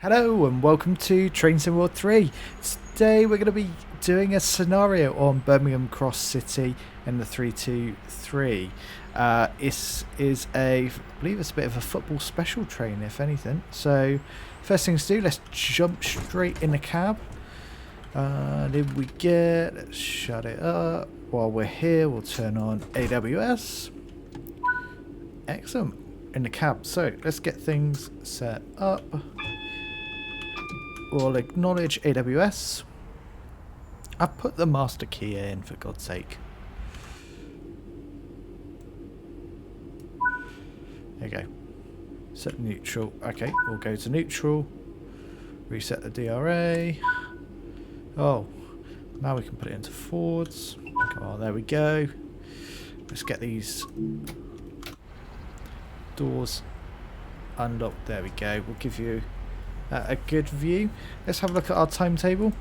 Hello and welcome to Train Sim World 3. Today we're going to be doing a scenario on Birmingham Cross City in the 323. This is I believe it's a bit of a football special train if anything. So first things to do, let's jump straight in the cab. In we get, let's shut it up. While we're here we'll turn on AWS. Excellent, in the cab. So let's get things set up. We'll acknowledge AWS. I've put the master key in for God's sake. There you go. Set neutral. Okay, we'll go to neutral. Reset the DRA. Oh, now we can put it into forwards. Come on, there we go. Let's get these doors unlocked. There we go. We'll give you a good view. Let's have a look at our timetable.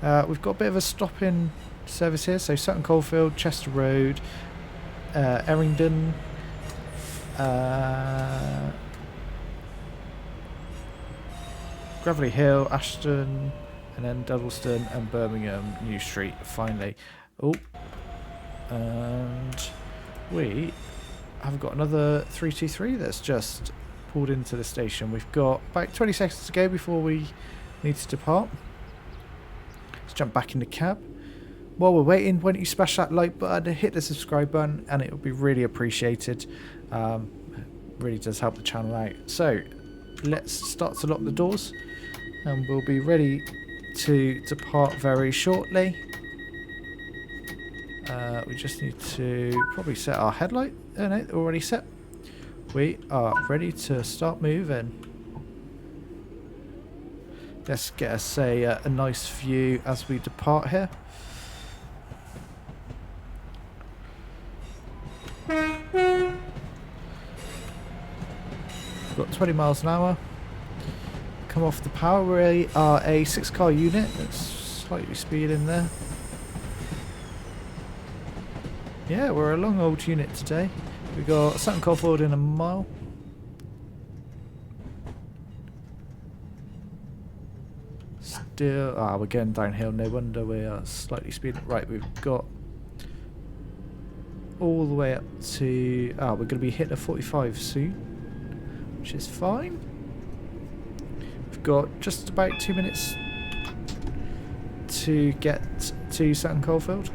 We've got a bit of a stop-in service here. So Sutton, Coldfield, Chester Road, Errington, Gravelly Hill, Aston, and then Duddleston and Birmingham New Street finally. Oh, and we have got another 323 that's just pulled into the station. We've got about 20 seconds to go before we need to depart. Let's jump back in the cab. While we're waiting, why don't you smash that like button, hit the subscribe button, and it would be really appreciated. Really does help the channel out. So let's start to lock the doors and we'll be ready to depart very shortly. We just need to probably set our headlight. Oh no, already set. We are ready to start moving. Let's get us a nice view as we depart here. We've got 20 miles an hour. Come off the power. We are a 6-car unit. Let's slightly speed in there. Yeah, we're a long old unit today. We got Sutton Coldfield in a mile. Still, we're going downhill. No wonder we are slightly speeding. Right, we've got all the way up to. We're going to be hitting a 45 soon, which is fine. We've got just about 2 minutes to get to Sutton Coldfield.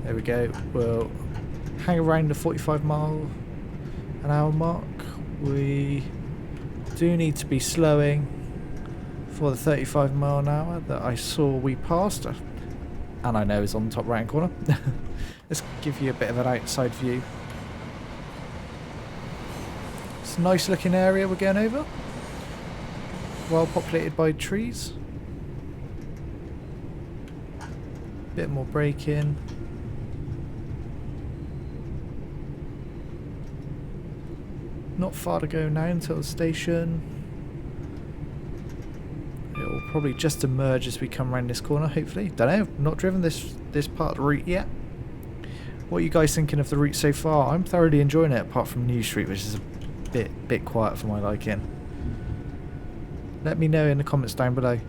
There we go. We'll hang around the 45-mile-an-hour mark. We do need to be slowing for the 35-mile-an-hour that I saw we passed, and I know is on the top right corner. Let's give you a bit of an outside view. It's a nice looking area we're going over. Well populated by trees. Bit more braking. Not far to go now until the station. It will probably just emerge as we come around this corner, hopefully. Don't know, not driven this part of the route yet. What are you guys thinking of the route so far? I'm thoroughly enjoying it, apart from New Street, which is a bit quiet for my liking. Let me know in the comments down below.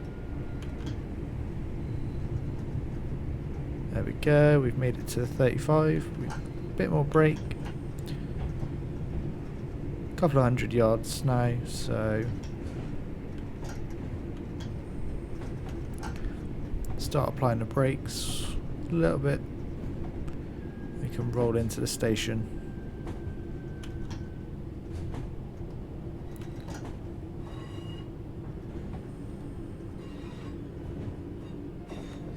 There we go, we've made it to the 35. A bit more brake. Couple of 100 yards now, so start applying the brakes a little bit. We can roll into the station.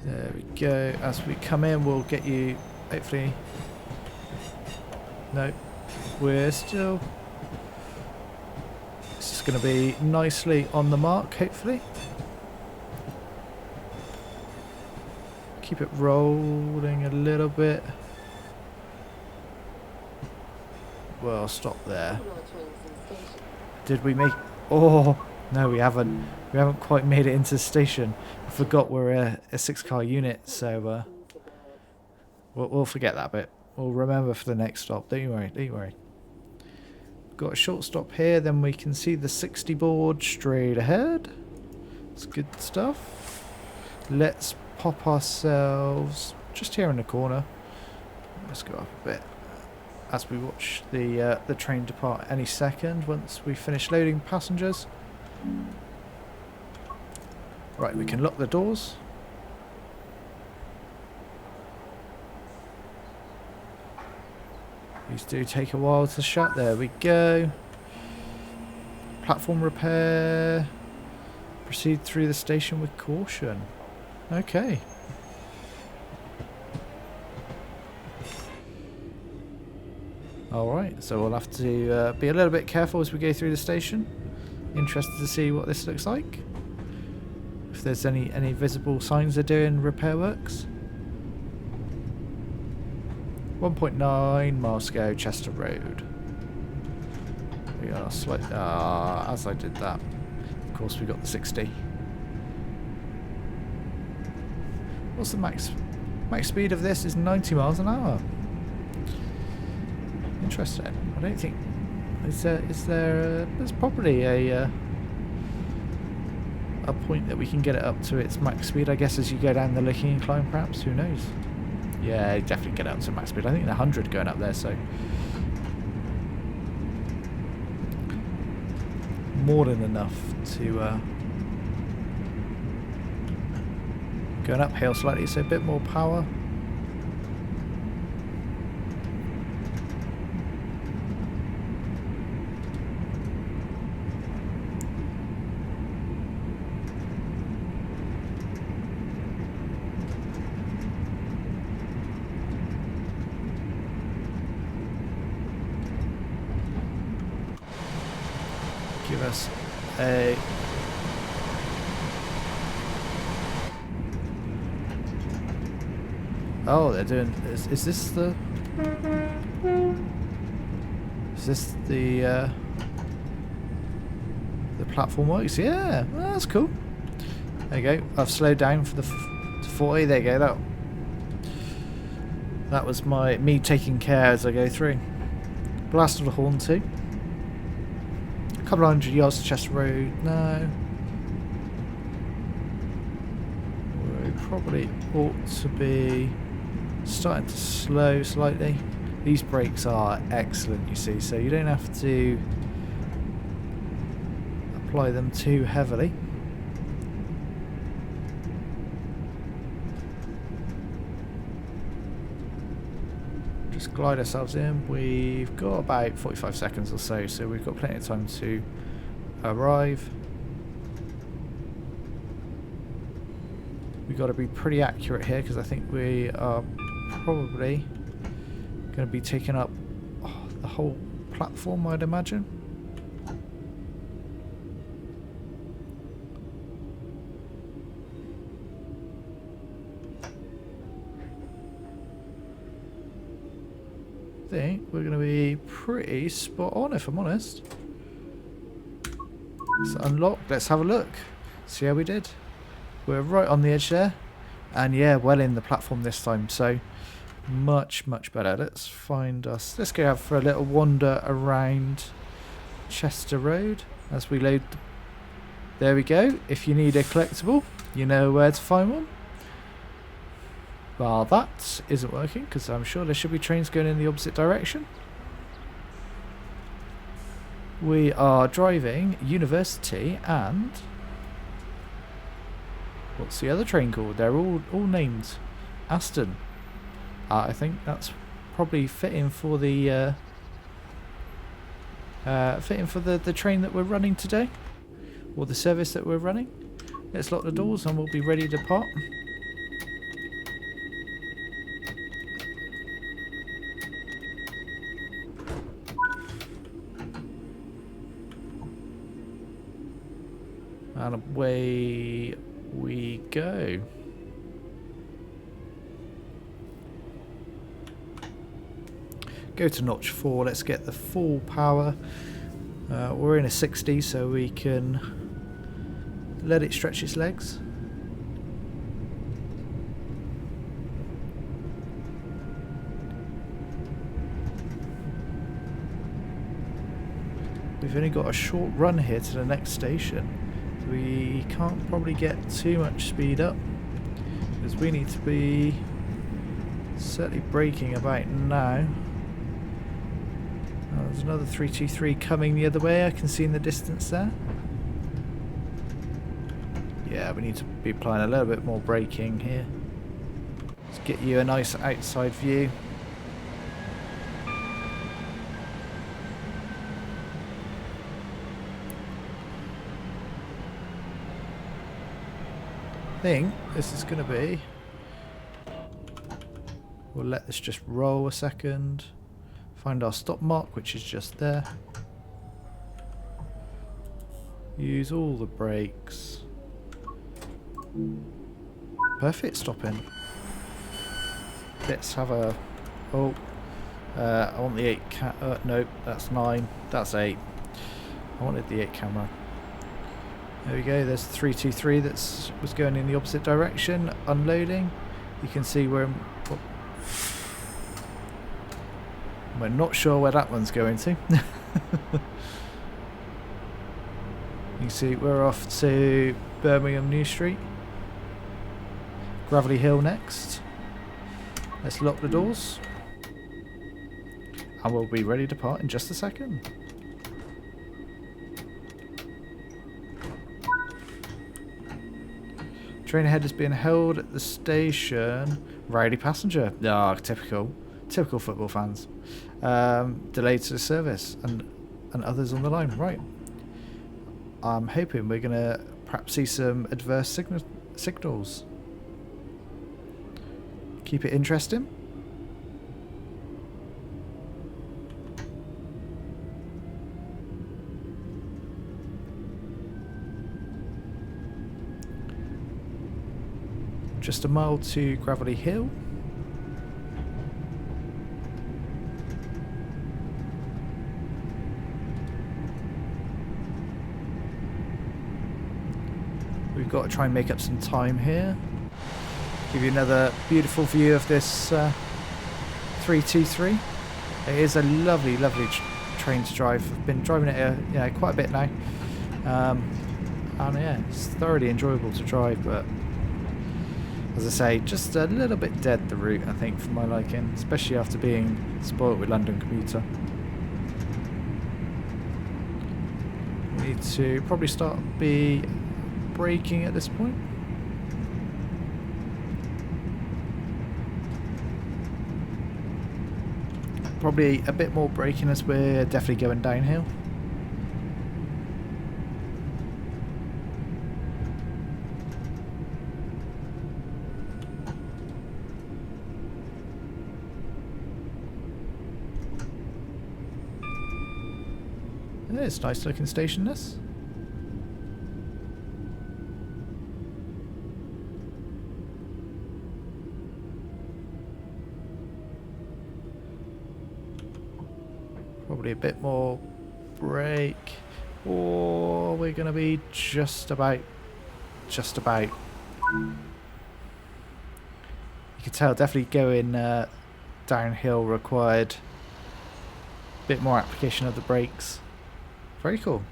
There we go. As we come in, we'll get you, hopefully. No, we're still. It's going to be nicely on the mark, hopefully. Keep it rolling a little bit. Well, stop there. Did we make... Oh, no, we haven't. We haven't quite made it into the station. I forgot we're a 6-car unit, so We'll forget that bit. We'll remember for the next stop. Don't you worry. Don't you worry. Got a short stop here. Then we can see the 60 board straight ahead. It's good stuff. Let's pop ourselves just here in the corner. Let's go up a bit as we watch the train depart any second once we finish loading passengers. Right, we can lock the doors. These do take a while to shut. There we go. Platform repair. Proceed through the station with caution. Okay. Alright, so we'll have to be a little bit careful as we go through the station. Interested to see what this looks like. If there's any visible signs they're doing repair works. 1.9 miles to go, Chester Road. We are slightly... as I did that, of course we got the 60. What's the max speed of this? Is 90 miles an hour. Interesting. I don't think... There's probably a point that we can get it up to its max speed, I guess, as you go down the Licking Incline, perhaps. Who knows? Yeah, definitely get up to max speed. I think the 100 going up there, so more than enough to going uphill slightly, so a bit more power. Give us a... Oh, they're doing... Is this the... Is this the platform works? Yeah, well, that's cool. There you go. I've slowed down for the to 40. There you go. That was me taking care as I go through. Blast of the horn too. A couple of hundred yards to Chester Road. No. We probably ought to be starting to slow slightly. These brakes are excellent, you see, so you don't have to apply them too heavily. Just glide ourselves in. We've got about 45 seconds or so, so we've got plenty of time to arrive. We've got to be pretty accurate here because I think we are probably going to be taking up the whole platform, I'd imagine. I think we're going to be pretty spot on, if I'm honest. Let's unlock. Let's have a look. See how we did. We're right on the edge there. And yeah, well in the platform this time. So much better. Let's find us. Let's go out for a little wander around Chester Road as we load. There we go. If you need a collectible, you know where to find one. Well, that isn't working because I'm sure there should be trains going in the opposite direction. We are driving University and what's the other train called? They're all named Aston. I think that's probably fitting for the the train that we're running today, or the service that we're running. Let's lock the doors and we'll be ready to depart. And away we go. Go to notch 4, let's get the full power. We're in a 60, so we can let it stretch its legs. we've only got a short run here to the next station. So we can't probably get too much speed up, because we need to be certainly braking about now. Oh, there's another 323 coming the other way, I can see in the distance there. Yeah, we need to be applying a little bit more braking here. Let's get you a nice outside view. I think this is going to be... We'll let this just roll a second. Find our stop mark, which is just there. Use all the brakes. Perfect stopping. Let's have a... Oh, I want the 8 no, that's 9. That's 8. I wanted the 8 camera. There we go. There's 323 that was going in the opposite direction, unloading. You can see where we're not sure where that one's going to. You can see we're off to Birmingham New Street. Gravelly Hill next. Let's lock the doors. And we'll be ready to depart in just a second. Train ahead is being held at the station. Rowdy passenger. Ah, typical. Typical football fans. Delayed to the service and others on the line. Right. I'm hoping we're going to perhaps see some adverse signals. Keep it interesting. Just a mile to Gravelly Hill. We've got to try and make up some time here. Give you another beautiful view of this 323. It is a lovely, lovely train to drive. I've been driving it quite a bit now. And yeah, it's thoroughly enjoyable to drive, but as I say, just a little bit dead, the route, I think, for my liking, especially after being spoilt with London Commuter. We need to probably start braking at this point. Probably a bit more braking as we're definitely going downhill. It's a nice looking station, this. Probably a bit more brake, or we're going to be just about. You can tell definitely going downhill required a bit more application of the brakes. Very cool.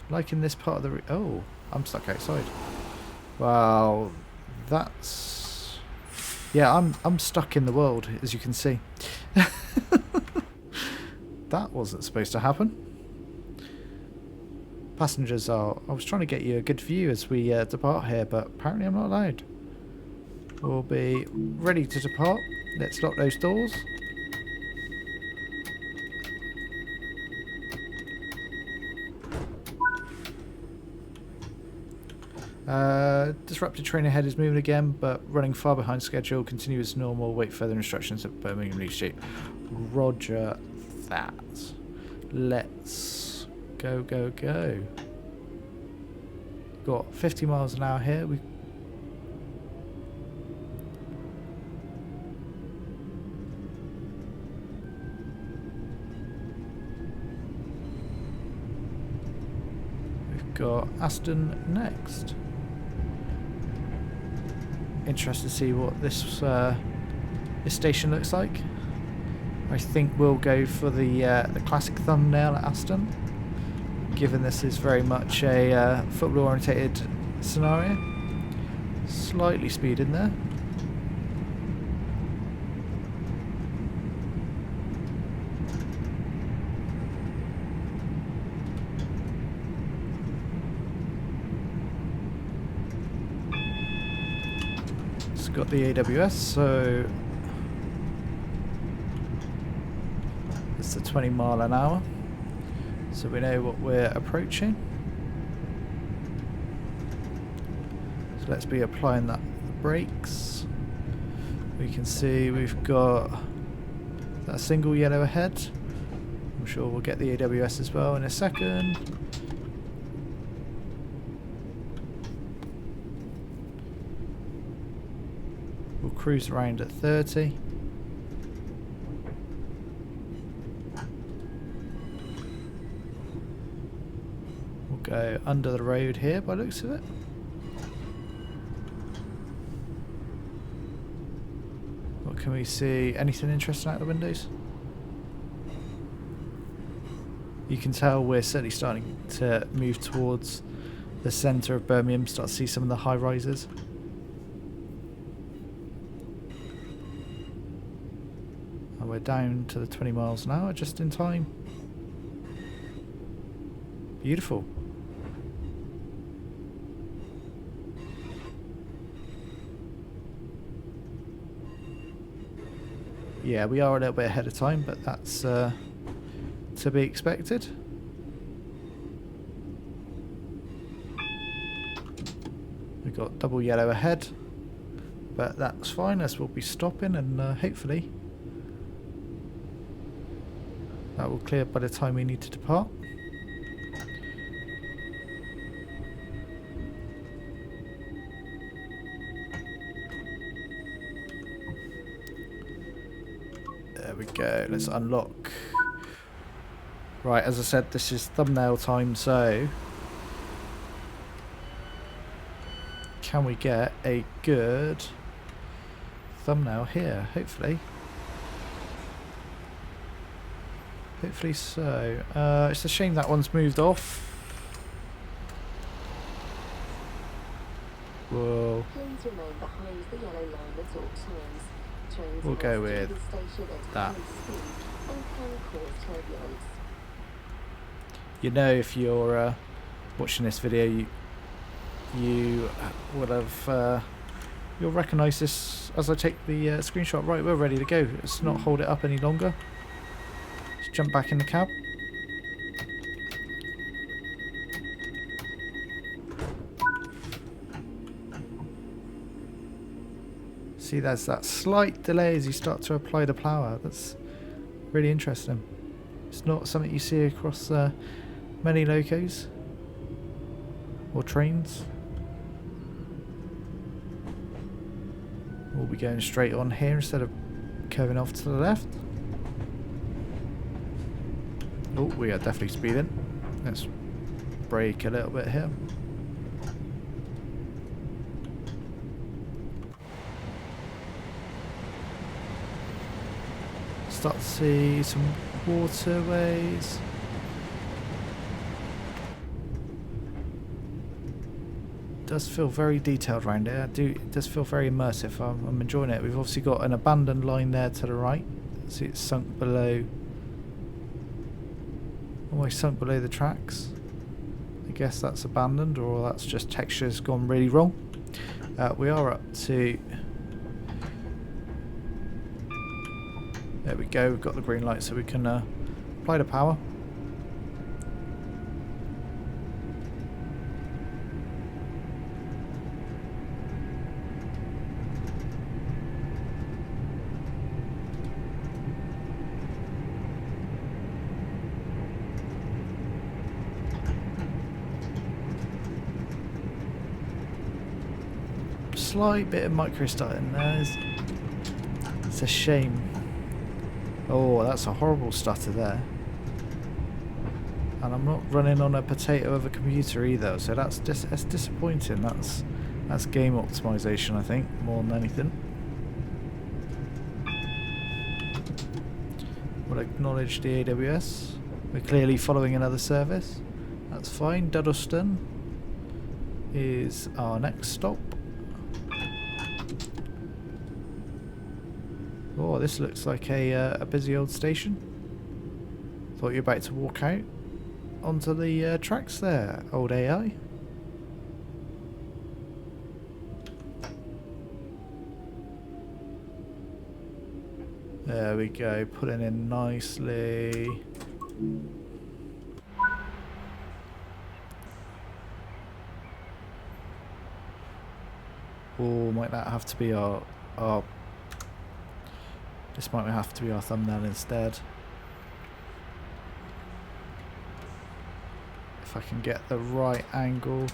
Liking this part of the... Oh, I'm stuck outside. Well, that's... Yeah, I'm stuck in the world, as you can see. That wasn't supposed to happen. Passengers are... I was trying to get you a good view as we depart here, but apparently I'm not allowed. We'll be ready to depart. Let's lock those doors. Disrupted train ahead is moving again, but running far behind schedule. Continue as normal. Wait further instructions at Birmingham New Street. Roger that. Let's go. Got 50 miles an hour here. We've got Aston next. Interested to see what this station looks like. I think we'll go for the classic thumbnail at Aston. given this is very much a football orientated scenario. Slightly speed in there. It's got the AWS, so it's the 20 mile an hour, so we know what we're approaching. So let's be applying that brakes. We can see we've got that single yellow ahead. I'm sure we'll get the AWS as well in a second. We'll cruise around at 30. We'll go under the road here by the looks of it. What can we see? Anything interesting out the windows? You can tell we're certainly starting to move towards the centre of Birmingham, start to see some of the high rises. And we're down to the 20 miles an hour just in time. Beautiful. Yeah, we are a little bit ahead of time, but that's to be expected. We've got double yellow ahead, but that's fine as we'll be stopping, and hopefully that will clear by the time we need to depart. There we go, let's unlock. Right, as I said, this is thumbnail time, so can we get a good thumbnail here? Hopefully. Hopefully so. It's a shame that one's moved off. Whoa. Please remain behind the yellow line at all times. Trains We'll go must with leave the station at that. high speed and can cause turbulence. You know, if you're watching this video, you will have you'll recognise this as I take the screenshot. Right, we're ready to go. Let's not hold it up any longer. Let's jump back in the cab. See, there's that slight delay as you start to apply the plough. That's really interesting. It's not something you see across many locos or trains. We'll be going straight on here instead of curving off to the left. Oh, we are definitely speeding. Let's brake a little bit here. Start to see some waterways. It does feel very detailed around here. It does feel very immersive. I'm enjoying it. We've obviously got an abandoned line there to the right. See, it's sunk below, almost sunk below the tracks. I guess that's abandoned, or that's just texture's gone really wrong. We are up to. There we go, we've got the green light so we can apply the power. Slight bit of micro starting there. It's a shame. Oh, that's a horrible stutter there. And I'm not running on a potato of a computer either, so that's disappointing. That's game optimization, I think, more than anything. We'll acknowledge the AWS. We're clearly following another service, That's fine. Duddleston is our next stop. Oh, this looks like a busy old station. Thought you were about to walk out onto the tracks there, old AI. There we go, pulling in nicely. Oh, might that have to be our this might have to be our thumbnail instead. If I can get the right angle.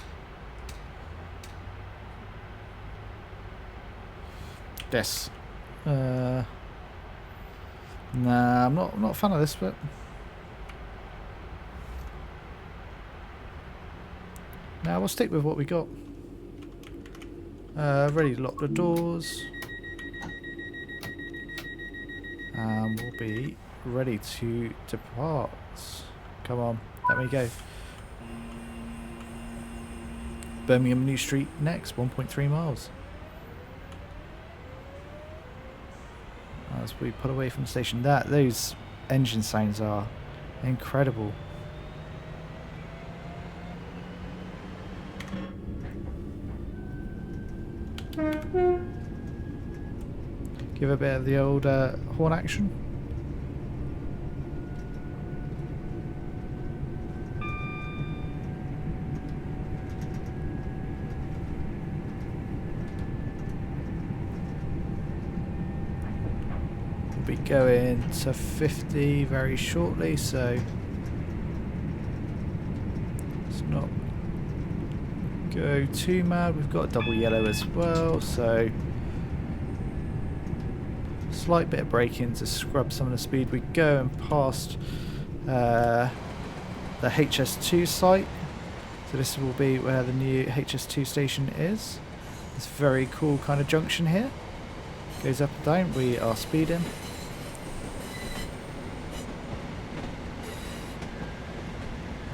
This. Nah, I'm not a fan of this bit. Now we'll stick with what we got. Ready to lock the doors. And we'll be ready to depart. Come on, let me go. Birmingham New Street next, 1.3 miles. As we pull away from the station, those engine sounds are incredible. Give a bit of the old horn action. We'll be going to 50 very shortly, so let's not go too mad. We've got a double yellow as well, so slight bit of braking to scrub some of the speed. We're going past the HS2 site, so this will be where the new HS2 station is. It's a very cool kind of junction here, goes up and down. We are speeding.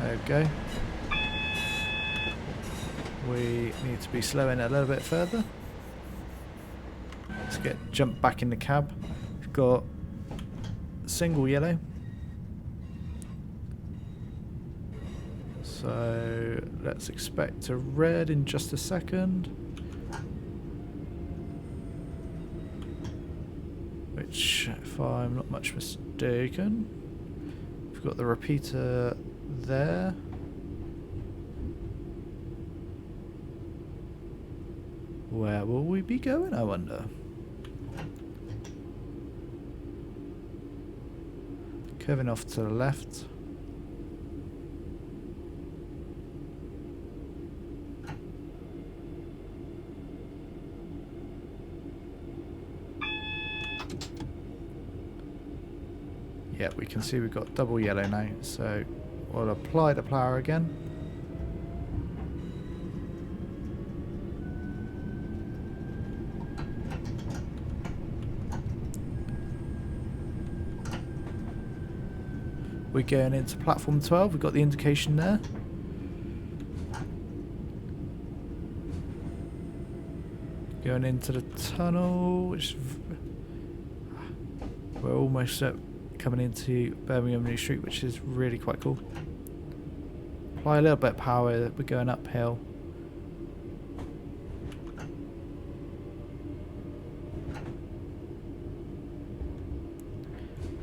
There we go. We need to be slowing it a little bit further. Let's jump back in the cab. We've got single yellow. So let's expect a red in just a second. Which, if I'm not much mistaken, we've got the repeater there. Where will we be going, I wonder? Curving off to the left. Yeah, we can see we've got double yellow now, so we'll apply the plough again. We're going into platform 12, we've got the indication there. Going into the tunnel, which we're almost coming into Birmingham New Street, which is really quite cool. Apply a little bit of power, we're going uphill.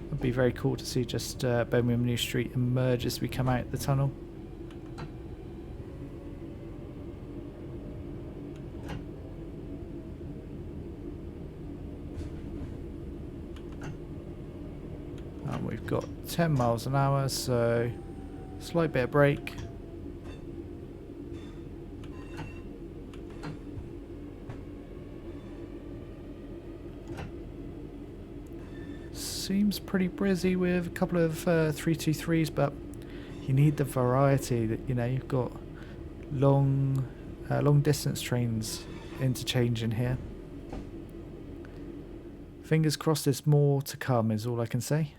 It'd be very cool to see just Birmingham New Street emerge as we come out the tunnel. And we've got 10 miles an hour, so slight bit of brake. Seems pretty busy with a couple of 323s, but you need the variety. That you've got long distance trains interchanging here. Fingers crossed, there's more to come, is all I can say.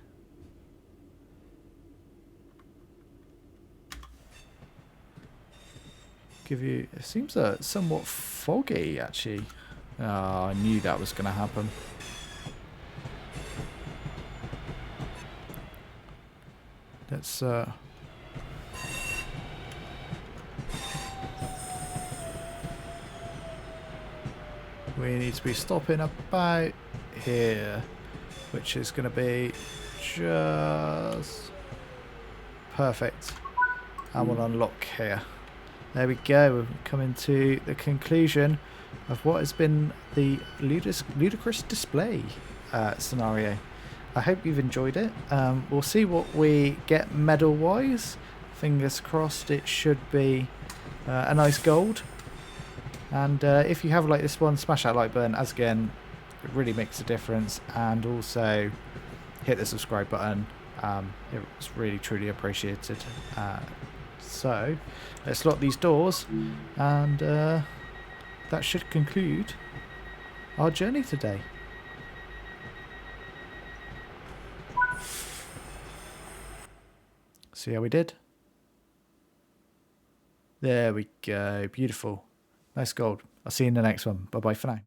give you... It seems somewhat foggy, actually. Oh, I knew that was going to happen. Let's... We need to be stopping about here, which is going to be just perfect. And we'll unlock here. There we go. We're coming to the conclusion of what has been the ludicrous display scenario. I hope you've enjoyed it. We'll see what we get medal-wise. Fingers crossed it should be a nice gold. And if you have liked this one, smash that like button, as again, it really makes a difference. And also hit the subscribe button. It's really, truly appreciated. So let's lock these doors, and that should conclude our journey today. See how we did? There we go. Beautiful. Nice gold. I'll see you in the next one. Bye bye for now.